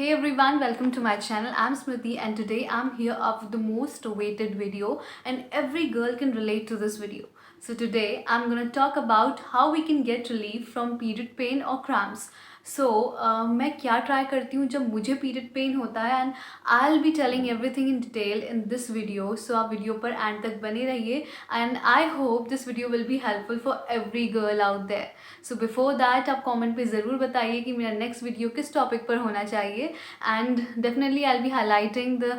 Hey everyone, welcome to my channel. I'm Smriti and today I'm here up with the most awaited video and every girl can relate to this video. So today I'm going to talk about how we can get relief from period pain or cramps. So मैं क्या try करती हूँ जब मुझे period pain होता है and I will be telling everything in detail in this video. So आप video पर एंड तक बने रहिए and I hope this video will be helpful for every girl out there. So before that आप comment पे ज़रूर बताइए कि मेरा नेक्स्ट वीडियो किस टॉपिक पर होना चाहिए and definitely I'll be highlighting the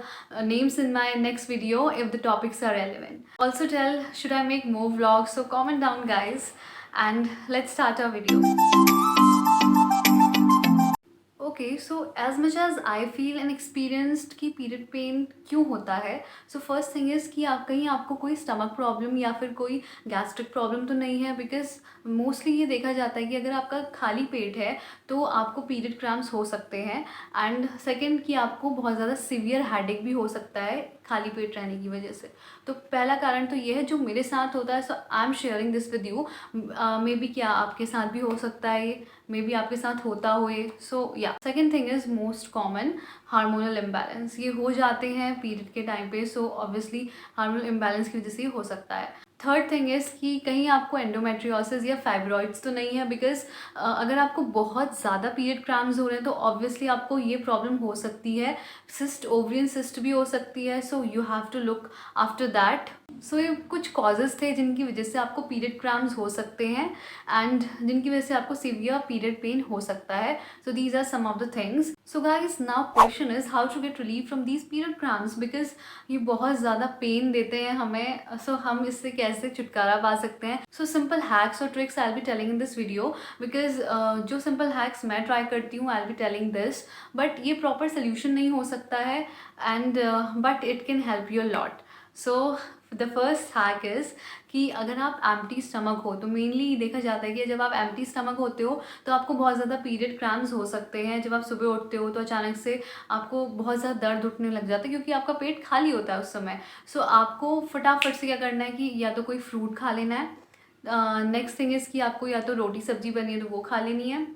names in my next video if the topics are relevant. Also tell should I make more vlogs, so comment down guys and let's start our video. Okay so as much as I feel and experienced कि period pain क्यों होता है. So first thing is कि आप कहीं आपको कोई stomach problem या फिर कोई गैस्ट्रिक प्रॉब्लम तो नहीं है, बिकॉज मोस्टली ये देखा जाता है कि अगर आपका खाली पेट है तो आपको पीरियड क्रैम्प्स हो सकते हैं. एंड सेकेंड कि आपको बहुत ज़्यादा सीवियर हेडेक भी हो सकता है खाली पेट रहने की वजह से. तो पहला कारण तो ये है जो मेरे साथ होता है. So I am sharing this with you. Maybe क्या आपके साथ भी हो सकता है, ये मे बी आपके साथ होता हुए. सो या second thing is most common hormonal imbalance. ये हो जाते हैं पीरियड के टाइम पे. सो ऑब्वियसली हार्मोनल इम्बैलेंस की वजह से हो सकता है. थर्ड थिंग इज़ कि कहीं आपको एंडोमेट्रियोसिस या फाइब्रॉइड्स तो नहीं है, बिकॉज अगर आपको बहुत ज़्यादा पीरियड क्रैम्प्स हो रहे हैं तो ऑब्वियसली आपको ये प्रॉब्लम हो सकती है. सिस्ट, ओवरियन सिस्ट भी हो सकती है. So you have to look after that. So ये कुछ कॉजेज़ थे जिनकी वजह से आपको पीरियड क्रैम्प्स हो सकते हैं एंड जिनकी वजह से आपको सीवियर पीरियड पेन हो सकता है. So these are some of the things. So guys now question is how to get relief from these period cramps, because ये बहुत ज़्यादा पेन देते हैं हमें. सो हम इससे कैसे छुटकारा पा सकते हैं. सो सिंपल हैक्स और tricks I will be telling in this video, because जो सिंपल हैक्स मैं ट्राई करती हूँ आई will be telling this. But ये प्रॉपर सोल्यूशन नहीं हो सकता है and but it can help you a lot. So the first hack is कि अगर आप एम्प्टी स्टमक हो तो मेनली देखा जाता है कि जब आप एम्प्टी स्टमक होते हो तो आपको बहुत ज़्यादा पीरियड क्रैम्प्स हो सकते हैं. जब आप सुबह उठते हो तो अचानक से आपको बहुत ज़्यादा दर्द उठने लग जाता है क्योंकि आपका पेट खाली होता है उस समय. सो आपको फटाफट से क्या करना है कि या तो कोई फ्रूट खा लेना है. नेक्स्ट थिंग इज़ कि आपको या तो रोटी सब्जी बनी है तो वो खा लेनी है.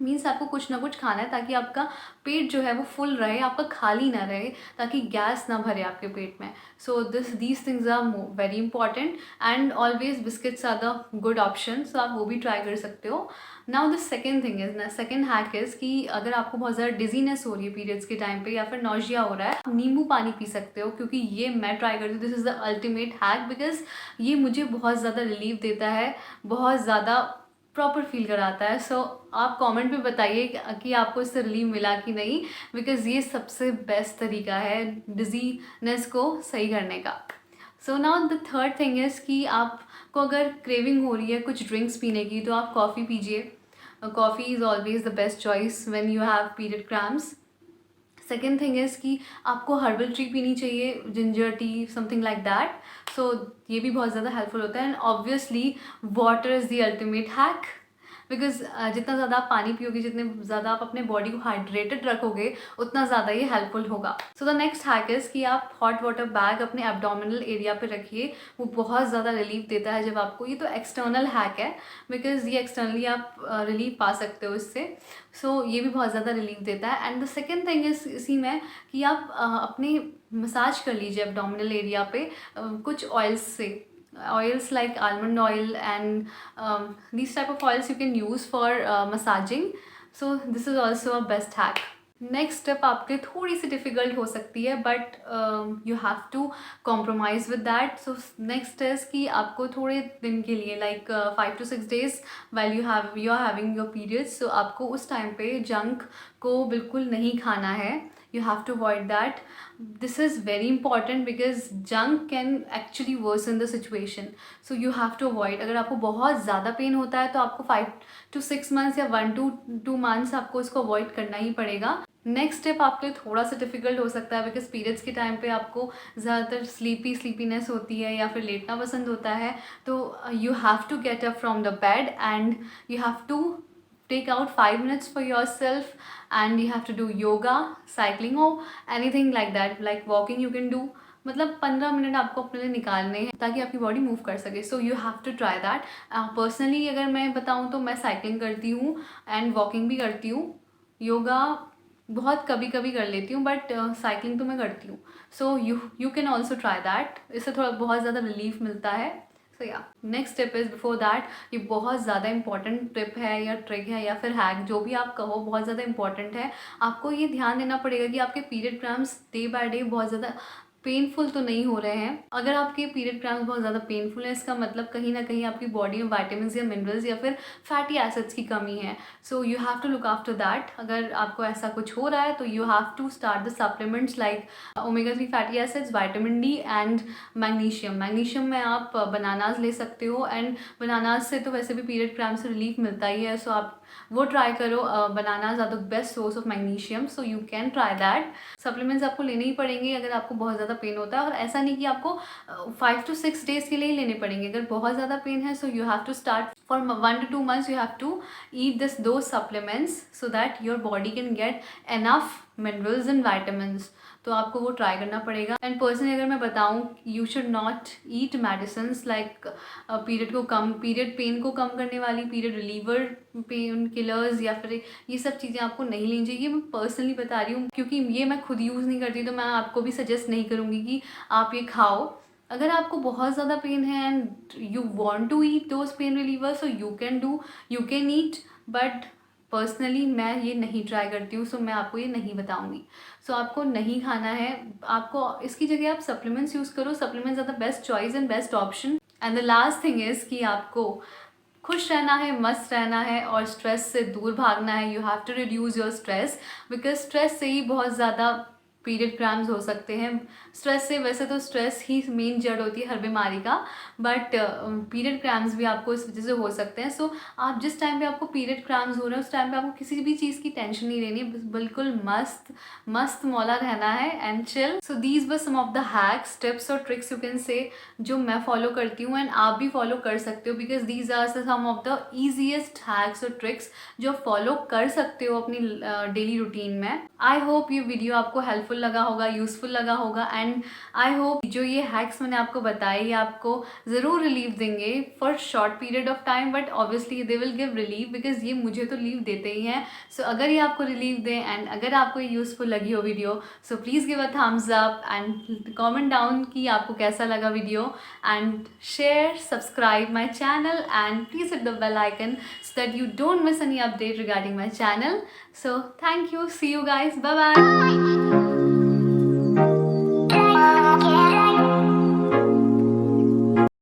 मीन्स आपको कुछ ना कुछ खाना है ताकि आपका पेट जो है वो फुल रहे, आपका खाली ना रहे, ताकि गैस ना भरे आपके पेट में. So these things are very important and always biscuits are the good option. So आप वो भी ट्राई कर सकते हो. Now the second thing is second hack is कि अगर आपको बहुत ज़्यादा डिजीनेस हो रही है पीरियड्स के टाइम पे या फिर नौजिया हो रहा है, आप नींबू पानी पी सकते हो. क्योंकि ये मैं ट्राई करती हूँ, this is the ultimate hack, because ये मुझे बहुत ज़्यादा रिलीफ देता है, बहुत ज़्यादा प्रॉपर फील कराता है. सो आप कमेंट पे बताइए कि आपको इससे रिलीफ मिला कि नहीं, बिकॉज ये सबसे बेस्ट तरीका है डिजीनेस को सही करने का. So now the third thing is कि आपको अगर क्रेविंग हो रही है कुछ ड्रिंक्स पीने की तो आप कॉफ़ी पीजिए. Coffee is always the best choice when you have period cramps. Second thing is कि आपको हर्बल टी पीनी चाहिए, ginger tea, something like that. So ये भी बहुत ज़्यादा हेल्पफुल होता है. And obviously water is the ultimate hack, because जितना ज़्यादा आप पानी पियोगे, जितने ज़्यादा आप अपने बॉडी को हाइड्रेटेड रखोगे, उतना ज़्यादा ये हेल्पफुल होगा. So the next hack is कि आप हॉट वाटर बैग अपने एब्डोमिनल एरिया पे रखिए. वो बहुत ज़्यादा रिलीफ देता है जब आपको. ये तो एक्सटर्नल हैक है, बिकॉज ये एक्सटर्नली आप रिलीफ पा सकते हो इससे. सो ये भी बहुत ज़्यादा रिलीफ देता है. And the second thing is इसी में कि आप अपने मसाज कर लीजिए एब्डोमिनल एरिया पे कुछ ऑयल्स से. Oils like almond oil and these type of oils you can use for massaging. So this is also a best hack. Next step आपके थोड़ी सी डिफ़िकल्ट हो सकती है, but you have to compromise with that. So next is कि आपको थोड़े दिन के लिए like 5 to 6 days while you are having your periods, so आपको उस टाइम पे जंक को बिल्कुल नहीं खाना है. You have to avoid that. This is very important because junk can actually worsen the situation. So you have to avoid. अगर आपको बहुत ज़्यादा पेन होता है तो आपको 5 to 6 months या 1 to 2 months आपको इसको अवॉइड करना ही पड़ेगा. नेक्स्ट स्टेप आपके लिए थोड़ा सा डिफिकल्ट हो सकता है, बिकॉज पीरियड्स के टाइम पे आपको ज़्यादातर स्लीपीनेस होती है या फिर लेटना पसंद होता है. तो you have to get up from the bed and you have to take out 5 minutes for yourself and you have to do yoga, cycling or anything like that, like walking you can do. मतलब 15 minute आपको अपने लिए निकालने हैं ताकि आपकी body move कर सके. So you have to try that. Personally अगर मैं बताऊँ तो मैं साइकिलिंग करती हूँ एंड वॉकिंग भी करती हूँ. योगा बहुत कभी-कभी कर लेती हूँ, बट साइक्लिंग तो मैं करती हूँ। सो you can also try that, इससे थोड़ा बहुत ज़्यादा रिलीफ मिलता है। सो या next tip is before that, ये बहुत ज़्यादा इंपॉर्टेंट टिप है या ट्रिक है या फिर हैक, जो भी आप कहो, बहुत ज़्यादा इंपॉर्टेंट है। आपको ये ध्यान देना पड़ेगा कि आपके period cramps day by day बहुत ज़्यादा पेनफुल तो नहीं हो रहे हैं। अगर आपके पीरियड क्रैम्प्स बहुत ज़्यादा पेनफुल है, इसका मतलब कहीं ना कहीं आपकी बॉडी में वाइटामिन्स या मिनरल्स या फिर फैटी एसिड्स की कमी है। So you have to look after that. अगर आपको ऐसा कुछ हो रहा है तो you have to start the supplements like omega 3 fatty acids, vitamin D and magnesium. Magnesium में आप बनानाज ले सकते हो, एंड बनानाज से तो वैसे भी पीरियड क्रैम्प से रिलीफ मिलता ही है, सो आप वो ट्राई करो। Bananas are the best source of magnesium, so you can try that. Supplements आपको लेने ही पड़ेंगे अगर आपको बहुत ज़्यादा पेन होता है, और ऐसा नहीं कि आपको 5 to 6 डेज के लिए ही लेने पड़ेंगे। अगर बहुत ज़्यादा पेन है, so you have to start for 1 to 2 months, you have to eat those supplements so that your body can get enough minerals and vitamins. तो आपको वो ट्राई करना पड़ेगा। एंड पर्सनली अगर मैं बताऊँ, you should not eat medicines like period pain को कम करने वाली, पीरियड रिलीवर पेन किलर्स या फिर ये सब चीज़ें आपको नहीं लेनी चाहिए। मैं पर्सनली बता रही हूँ क्योंकि ये मैं खुद यूज़ नहीं करती, तो मैं आपको भी सजेस्ट नहीं करूँगी कि आप ये खाओ। अगर आपको बहुत ज़्यादा पेन है and you want to eat those pain reliever, so you can eat, but personally मैं ये नहीं ट्राई करती हूँ, सो मैं आपको ये नहीं बताऊँगी। सो आपको नहीं खाना है, आपको इसकी जगह आप सप्लीमेंट्स यूज़ करो। Supplements are the best choice and best option. And the last thing is कि आपको खुश रहना है, मस्त रहना है और स्ट्रेस से दूर भागना है। You have to reduce your stress, because stress से ही बहुत ज़्यादा पीरियड क्रैम्प्स हो सकते हैं। स्ट्रेस से, वैसे तो स्ट्रेस ही मेन जड़ होती है हर बीमारी का, बट पीरियड क्रैम्प्स भी आपको इस वजह से हो सकते हैं। सो आप जिस टाइम पे आपको पीरियड क्रैम्प्स हो रहे हैं, उस टाइम पे आपको किसी भी चीज़ की टेंशन नहीं लेनी है, बिल्कुल मस्त मस्त मौला रहना है and chill. So these were some of the hacks, tips और ट्रिक्स यू कैन से, जो मैं फॉलो करती हूँ एंड आप भी फॉलो कर सकते हो, because these are some of the easiest hacks और ट्रिक्स जो फॉलो कर सकते हो अपनी डेली रूटीन में। आई होप ये वीडियो आपको हेल्पफुल लगा होगा, यूजफुल लगा होगा, एंड आई होप जो ये हैक्स मैंने आपको बताए ये आपको ज़रूर रिलीफ देंगे for short period of time, but obviously they will give relief, because ये मुझे तो रिलीफ देते ही हैं। सो अगर ये आपको रिलीफ दें एंड अगर आपको ये यूजफुल लगी हो video, so please give a thumbs up and comment down कि आपको कैसा लगा video, and share, subscribe my channel and please hit the bell icon so that you don't miss any update regarding my channel. So thank you, see you guys, bye bye.